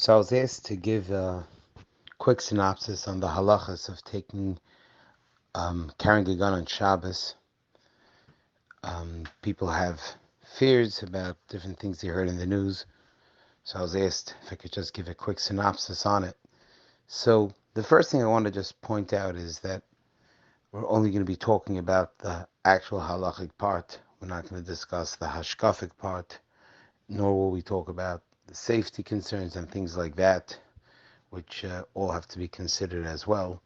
So I was asked to give a quick synopsis on the halachas of carrying a gun on Shabbos. People have fears about different things they heard in the news, so I was asked if I could just give a quick synopsis on it. So the first thing I want to just point out is that we're only going to be talking about the actual halachic part. We're not going to discuss the hashkafic part, nor will we talk about the safety concerns and things like that, which all have to be considered as well.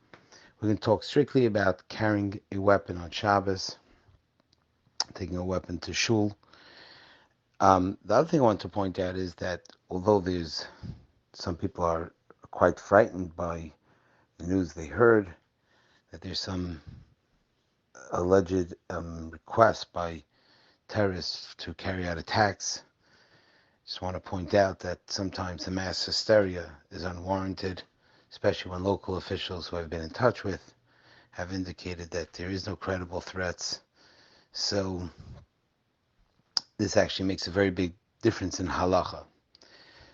We're going to talk strictly about carrying a weapon on Shabbos, taking a weapon to shul. The other thing I want to point out is that although there's some people are quite frightened by the news they heard, that there's some alleged requests by terrorists to carry out attacks. Just want to point out that sometimes the mass hysteria is unwarranted, especially when local officials who I've been in touch with have indicated that there is no credible threats. So this actually makes a very big difference in halacha.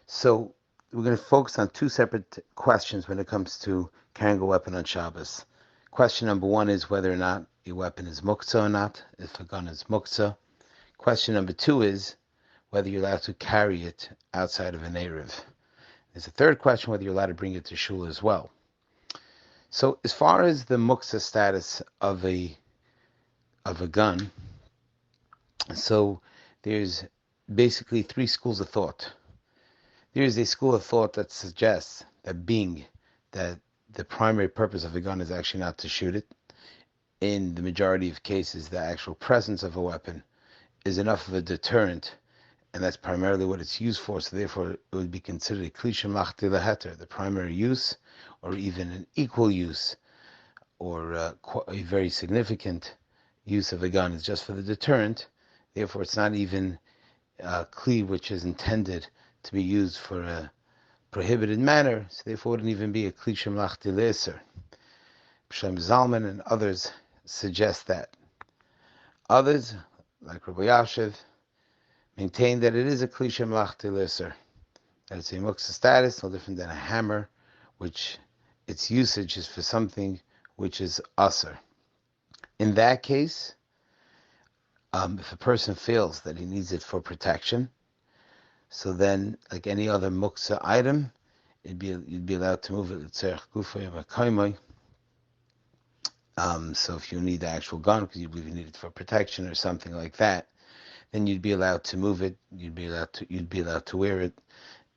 So we're going to focus on two separate questions when it comes to carrying a weapon on Shabbos. Question number one is whether or not a weapon is muktzeh or not, if a gun is muktzeh. Question number two is whether you're allowed to carry it outside of an eiruv. There's a third question, whether you're allowed to bring it to shul as well. So as far as the muktzeh status of a gun, so there's basically three schools of thought. There is a school of thought that suggests that being that the primary purpose of a gun is actually not to shoot it, in the majority of cases the actual presence of a weapon is enough of a deterrent, and that's primarily what it's used for, so therefore it would be considered a kli shemachti leheter, the primary use, or even an equal use, or a very significant use of a gun is just for the deterrent. Therefore it's not even a kli which is intended to be used for a prohibited manner, so therefore it wouldn't even be a kli shemachti leheter. Shem Zalman and others suggest that. Others, like Rabbi Yashiv, maintain that it is a kli shemachti leheter, that it's a muktzeh status, no different than a hammer, which its usage is for something which is aser. In that case, if a person feels that he needs it for protection, so then, like any other muktzeh item, you'd be allowed to move it. So if you need the actual gun because you believe you need it for protection or something like that, then you'd be allowed to move it. You'd be allowed to wear it,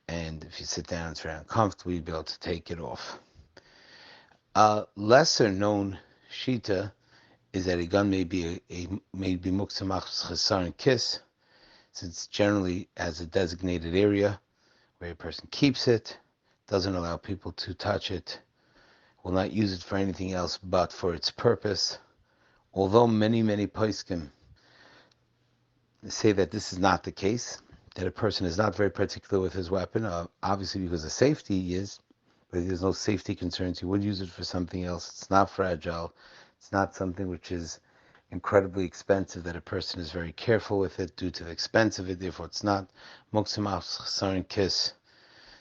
and if you sit down, it's very uncomfortable. You'd be able to take it off. Lesser known shita is that a gun may be muktzeh machzor chesar and kiss, since generally has a designated area where a person keeps it, doesn't allow people to touch it, will not use it for anything else but for its purpose. Although many poskim say that this is not the case, that a person is not very particular with his weapon, obviously because of safety he is, but if there's no safety concerns, he would use it for something else. It's not fragile. It's not something which is incredibly expensive that a person is very careful with it due to the expense of it. Therefore, it's not muktzeh machzor chesar and kiss.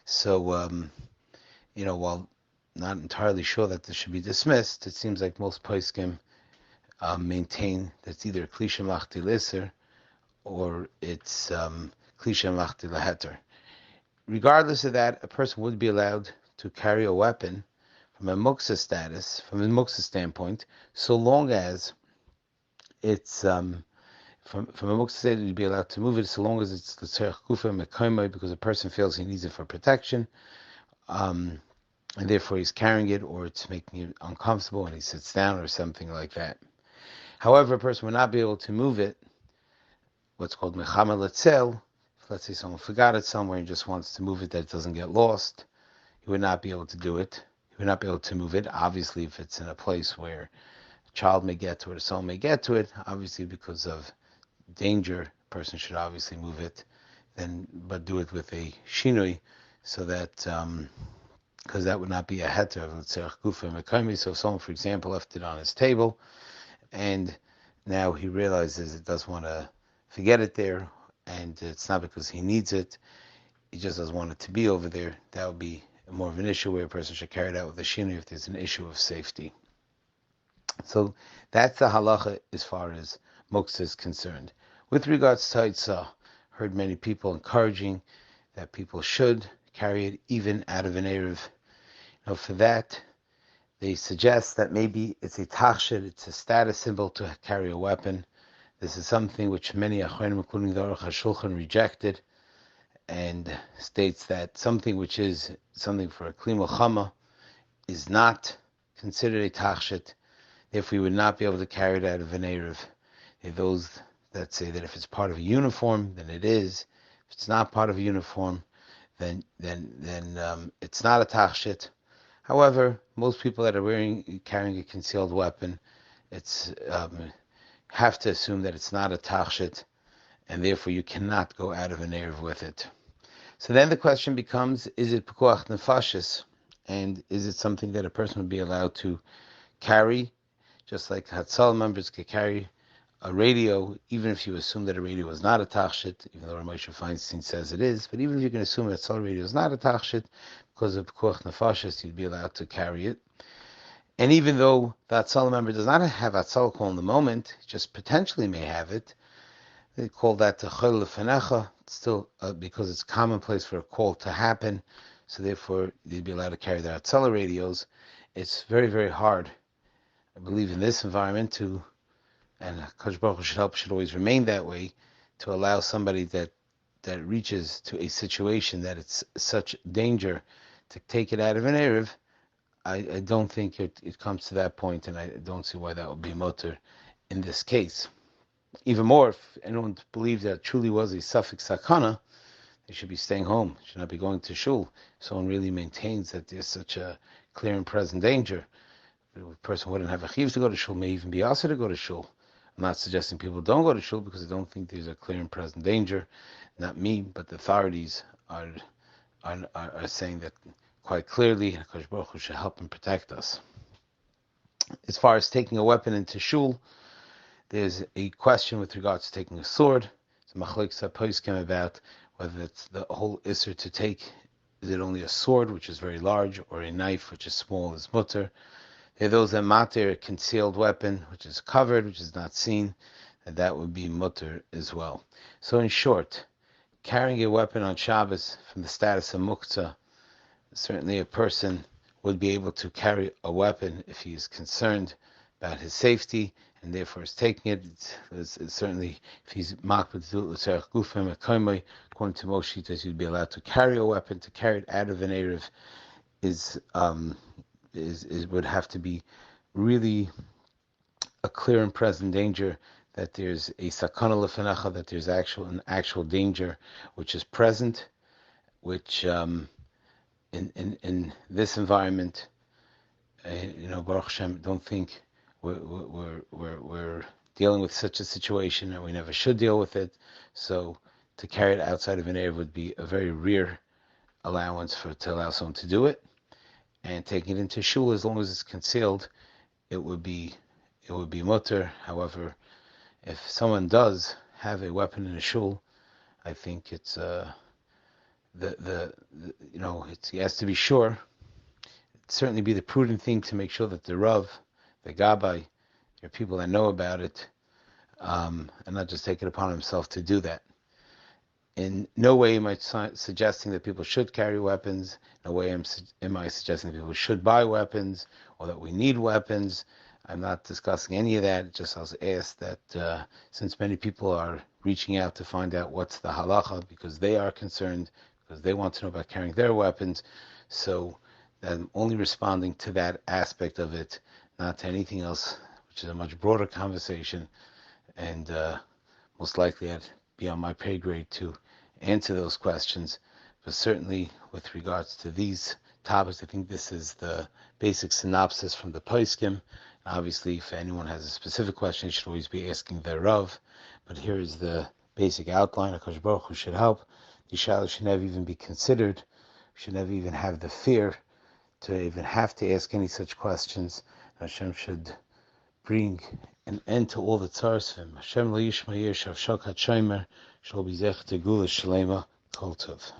So, while not entirely sure that this should be dismissed, it seems like most poskim maintain that it's either kli shemachti leheter or it's kli shemachti leheter. Regardless of that, a person would be allowed to carry a weapon from a muktzeh status, from a muktzeh standpoint, so long as it's from a muktzeh state, you'd be allowed to move it so long as it's l'tzerech gufa mekomo, because a person feels he needs it for protection, and therefore he's carrying it, or it's making him uncomfortable when he sits down or something like that. However, a person would not be able to move it, what's called mechama letzel. If let's say someone forgot it somewhere and just wants to move it that it doesn't get lost, he would not be able to do it. He would not be able to move it. Obviously, if it's in a place where a child may get to it or someone may get to it, obviously because of danger, a person should obviously move it, but do it with a shinui, so that because that would not be a heter of l'tzerech gufa mekomo. So if someone, for example, left it on his table, and now he realizes it doesn't want to forget it there, and it's not because he needs it, he just doesn't want it to be over there, that would be more of an issue where a person should carry it out with a shinui if there's an issue of safety. So that's the halacha as far as muktzeh is concerned. With regards to eitzah, heard many people encouraging that people should carry it even out of an eiruv. Now for that, they suggest that maybe it's a tachshit, it's a status symbol to carry a weapon. This is something which many achronim, including the Aruch HaShulchan, rejected, and states that something which is something for a kli milchama is not considered a tachshit. Therefore, we would not be able to carry it out of an eiruv. Those that say that if it's part of a uniform, then it is. If it's not part of a uniform, then it's not a tachshit. However, most people that are carrying a concealed weapon, it's have to assume that it's not a tachshit, and therefore you cannot go out of an eiruv with it. So then the question becomes: is it pekuach nefashis, and is it something that a person would be allowed to carry, just like Hatzalah members could carry a radio, even if you assume that a radio is not a tachshit, even though Moshe Feinstein says it is. But even if you can assume that Hatzalah radio is not a tachshit, because of pekuach nefashis, you'd be allowed to carry it. And even though the Hatzalah member does not have Hatzalah call in the moment, just potentially may have it, they call that the chol lefanecha. Still, because it's commonplace for a call to happen, so therefore they'd be allowed to carry their Hatzalah radios. It's very, very hard, I believe, in this environment and Kadosh Baruch Hu should always remain that way, to allow somebody that reaches to a situation that it's such danger to take it out of an eiruv. I don't think it comes to that point, and I don't see why that would be mutter in this case. Even more, if anyone believes that truly was a suffix sakana, they should be staying home, should not be going to shul. If someone really maintains that there's such a clear and present danger, a person wouldn't have a chiyuv to go to shul, may even be asked to go to shul. I'm not suggesting people don't go to shul, because I don't think there's a clear and present danger. Not me, but the authorities are saying that quite clearly. Kadosh Baruch Hu should help and protect us. As far as taking a weapon into shul, there's a question with regards to taking a sword. So machlokes poskim about whether it's the whole isser to take. Is it only a sword, which is very large, or a knife, which is small, is mutter? There are those that matter a concealed weapon, which is covered, which is not seen, and that would be mutter as well. So in short, carrying a weapon on Shabbos from the status of muktzeh, certainly a person would be able to carry a weapon if he is concerned about his safety, and therefore is taking it. It's certainly, if he's makbid to l'tzarech gufim according to Moshe, he'd be allowed to carry a weapon. To carry it out of an eiruv is would have to be really a clear and present danger, that there's a sakana lefenecha, that there's an actual danger which is present, which in this environment, Baruch Hashem, don't think we're dealing with such a situation, and we never should deal with it. So to carry it outside of an eiruv would be a very rare allowance to allow someone to do it. And taking it into shul, as long as it's concealed, it would be mutter. However, if someone does have a weapon in a shul, I think it's he has to be sure. It'd certainly be the prudent thing to make sure that the Rav, the Gabbai, there are people that know about it, and not just take it upon himself to do that. In no way am I suggesting that people should carry weapons. In no way am I suggesting that people should buy weapons, or that we need weapons. I'm not discussing any of that. Just I was asked that since many people are reaching out to find out what's the halacha, because they are concerned, because they want to know about carrying their weapons, so I'm only responding to that aspect of it, not to anything else, which is a much broader conversation, and most likely I'd be on my pay grade to answer those questions. But certainly with regards to these topics, I think this is the basic synopsis from the poskim. Obviously, if anyone has a specific question, you should always be asking their Rav. But here is the basic outline. HaKadosh Baruch Hu should help. The shaila should never even be considered. We should never even have the fear to even have to ask any such questions. Hashem should bring an end to all the tzaras of him. Hashem lo yishma yir shav shokat shomer shall be zech tegula shalema kol tov.